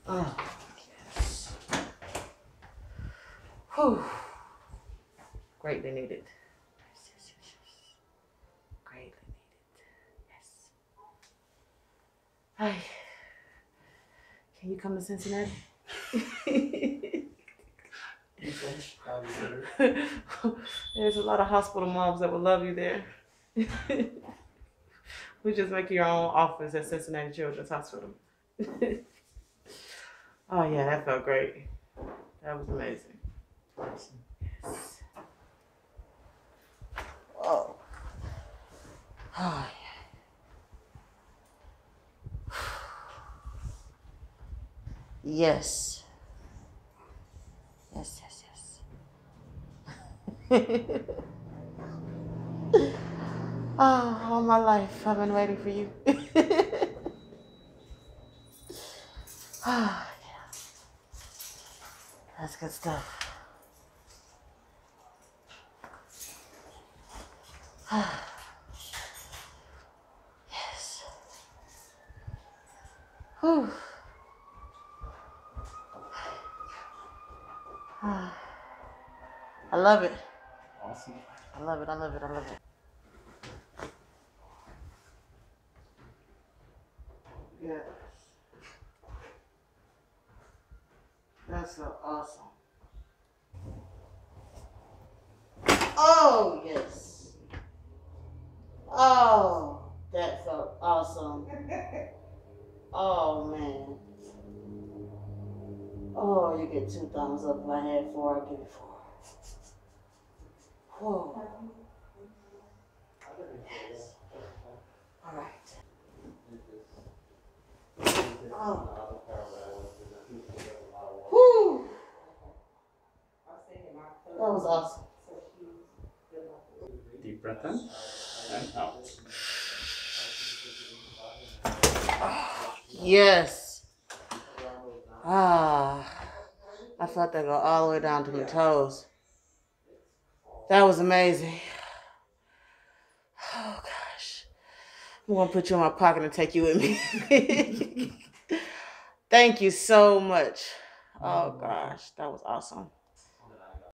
Oh, yes. Whew. Greatly needed. Yes, yes, yes, yes. Greatly needed. Yes. Hi. Can you come to Cincinnati? There's a lot of hospital moms that would love you there. We just make your own office at Cincinnati Children's Hospital. Oh yeah, that felt great. That was amazing. Yes. Oh. Oh yeah. Yes. Yes, yes, yes. Oh, all my life I've been waiting for you. Oh, yeah. That's good stuff. Yes. Whew. I love it. Awesome. I love it. I love it. I love it. Yes. That's so awesome. Oh, yes. Oh, that felt awesome. Oh, man. Oh, you get 2 thumbs up. If I had 4, I'd give it 4. Whoa. Yes. All right. Oh. Whew. That was awesome. Deep breath in and out. Yes. Ah. I felt that go all the way down to my toes. That was amazing. Oh, gosh. I'm going to put you in my pocket and take you with me. Thank you so much. Oh, gosh. That was awesome.